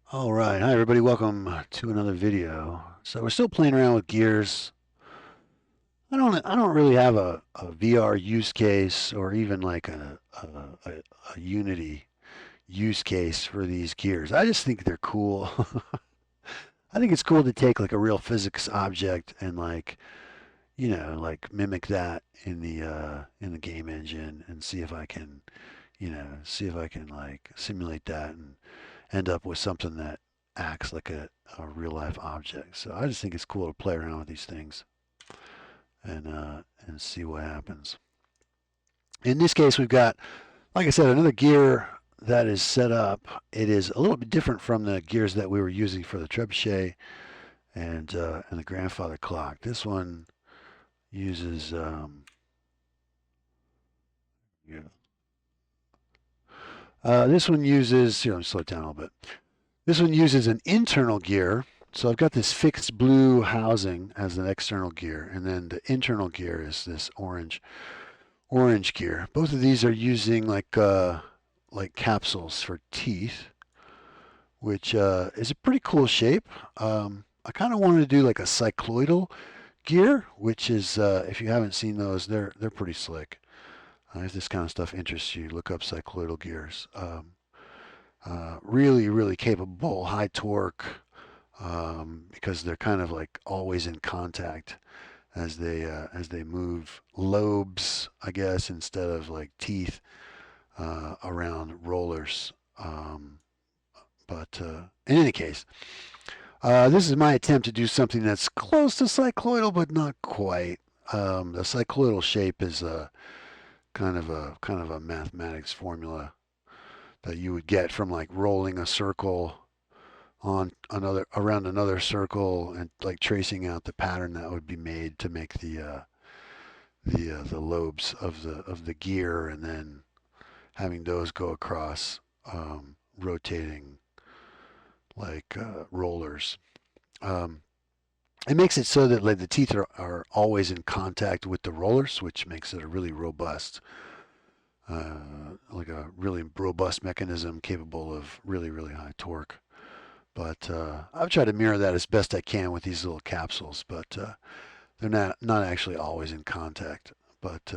All right, hi everybody. Welcome to another video. So we're still playing around with gears. I don't really have a VR use case or even like a Unity use case for these gears. I just think they're cool. I think it's cool to take like a real physics object and like mimic that in the game engine and see if I can, see if I can like simulate that and end up with something that acts like a real life object. So I just think it's cool to play around with these things and see what happens. In this case, we've got, like I said, another gear that is set up. It is a little bit different from the gears that we were using for the trebuchet and the grandfather clock. This one uses yeah. This one uses, slow it down a little bit. This one uses an internal gear. So I've got this fixed blue housing as an external gear, and then the internal gear is this orange gear. Both of these are using like capsules for teeth, which is a pretty cool shape. I kind of wanted to do like a cycloidal gear, which is if you haven't seen those, they're pretty slick. If this kind of stuff interests you, look up cycloidal gears. Really, really capable, high torque, because they're kind of like always in contact as they move lobes, I guess, instead of like teeth around rollers. But in any case, this is my attempt to do something that's close to cycloidal, but not quite. The cycloidal shape is a kind of a mathematics formula that you would get from like rolling a circle on another around another circle and like tracing out the pattern that would be made to make the lobes of the gear, and then having those go across, rotating like rollers. Um, it makes it so that like the teeth are always in contact with the rollers, which makes it a really robust, like a really robust mechanism capable of really really high torque. But I've tried to mirror that as best I can with these little capsules, but they're not actually always in contact. But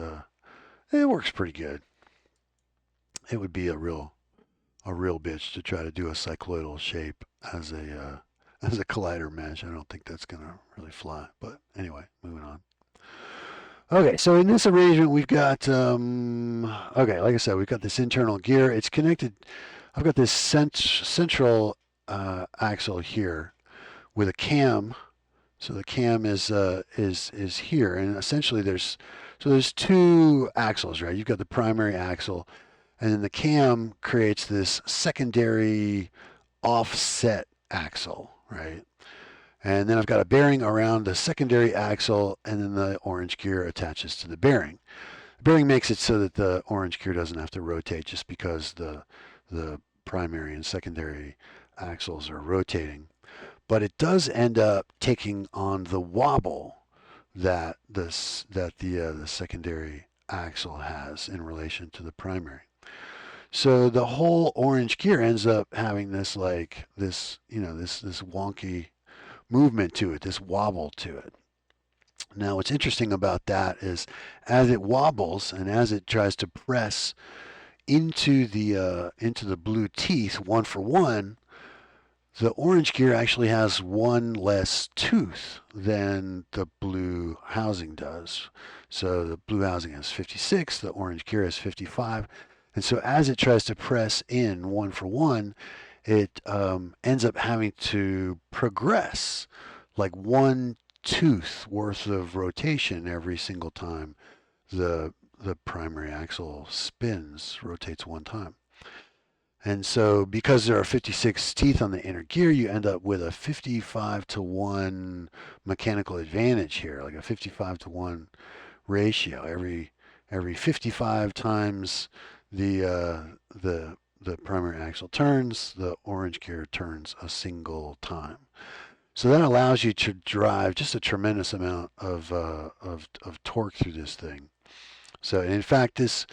it works pretty good. It would be a real bitch to try to do a cycloidal shape as a as a collider mesh. I don't think that's gonna really fly. But anyway, moving on. Okay, so in this arrangement we've got okay, like I said, we've got this internal gear. It's connected. I've got this central axle here with a cam. So the cam is here, and essentially there's two axles, right? You've got the primary axle, and then the cam creates this secondary offset axle, right? And then I've got a bearing around the secondary axle, and then the orange gear attaches to the bearing. The bearing makes it so that the orange gear doesn't have to rotate just because the primary and secondary axles are rotating. But it does end up taking on the wobble that the secondary axle has in relation to the primary. So the whole orange gear ends up having this like this wonky movement to it, this wobble to it. Now what's interesting about that is as it wobbles and as it tries to press into the blue teeth one for one, the orange gear actually has one less tooth than the blue housing does. So the blue housing has 56, the orange gear has 55. And so as it tries to press in one for one, it ends up having to progress like one tooth worth of rotation every single time the primary axle spins, rotates one time. And so because there are 56 teeth on the inner gear, you end up with a 55 to 1 mechanical advantage here, like a 55 to 1 ratio. Every 55 times the primary axle turns, the orange gear turns a single time. So that allows you to drive just a tremendous amount of torque through this thing. So in fact, this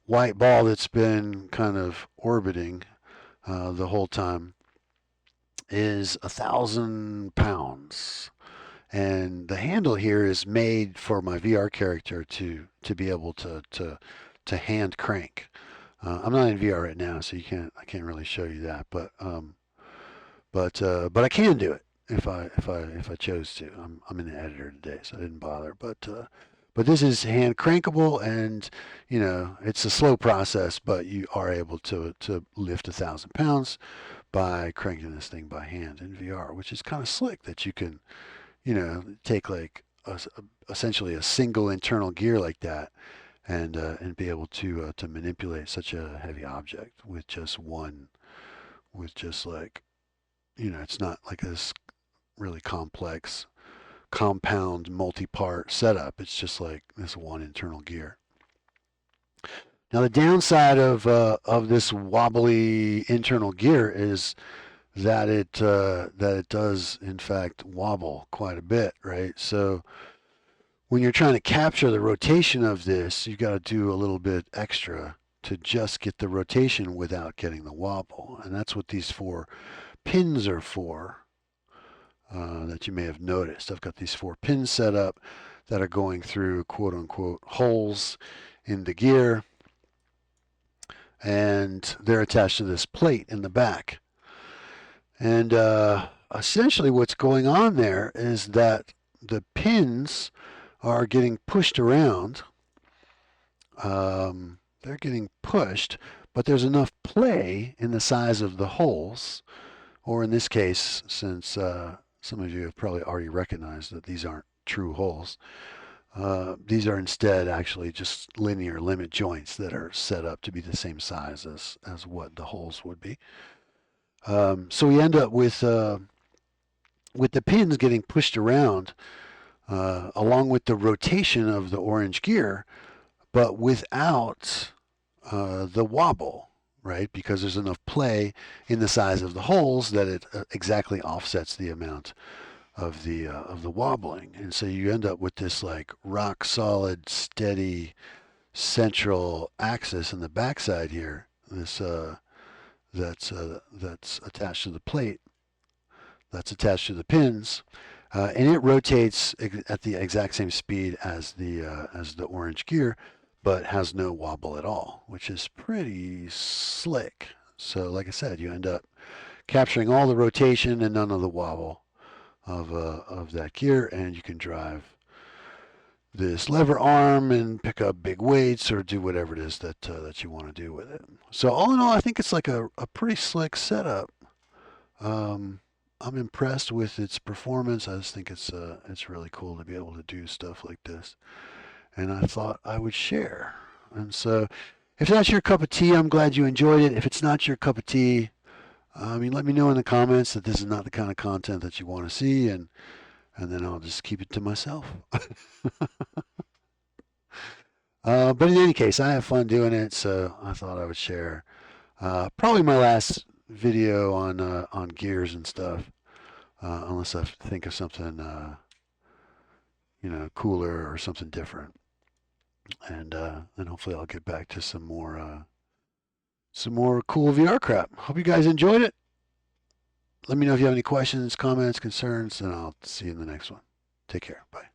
white ball that's been kind of orbiting the whole time is 1,000 pounds. And the handle here is made for my VR character to be able to hand crank. I'm not in VR right now, so I can't really show you that, but I can do it if I chose to. I'm in the editor today, so I didn't bother. But this is hand crankable, and it's a slow process, but you are able to lift 1,000 pounds by cranking this thing by hand in VR, which is kind of slick that you can take like essentially a single internal gear like that and be able to manipulate such a heavy object with just like it's not like this really complex compound multi-part setup. It's just like this one internal gear. Now the downside of this wobbly internal gear is that it does in fact wobble quite a bit, right? So when you're trying to capture the rotation of this, you've got to do a little bit extra to just get the rotation without getting the wobble, and that's what these 4 pins are for. That you may have noticed. I've got these 4 pins set up that are going through quote unquote holes in the gear, and they're attached to this plate in the back. And essentially what's going on there is that the pins are getting pushed around. They're getting pushed, but there's enough play in the size of the holes, or in this case, since some of you have probably already recognized that these aren't true holes, these are instead actually just linear limit joints that are set up to be the same size as what the holes would be. So we end up with the pins getting pushed around along with the rotation of the orange gear, but without the wobble, right? Because there's enough play in the size of the holes that it exactly offsets the amount of the wobbling, and so you end up with this like rock solid, steady central axis in the backside here. This that's attached to the plate, that's attached to the pins, and it rotates at the exact same speed as the orange gear, but has no wobble at all, which is pretty slick. So like I said, you end up capturing all the rotation and none of the wobble of that gear, and you can drive this lever arm and pick up big weights or do whatever it is that you want to do with it. So all in all, I think it's like a pretty slick setup. I'm impressed with its performance. I just think it's really cool to be able to do stuff like this, and I thought I would share. And so if that's your cup of tea, I'm glad you enjoyed it. If it's not your cup of tea, let me know in the comments that this is not the kind of content that you want to see, and then I'll just keep it to myself. But in any case, I have fun doing it, so I thought I would share. Probably my last video on gears and stuff, unless I think of something cooler or something different, and then hopefully I'll get back to some more cool VR crap. Hope you guys enjoyed it. Let me know if you have any questions, comments, concerns, and I'll see you in the next one. Take care. Bye.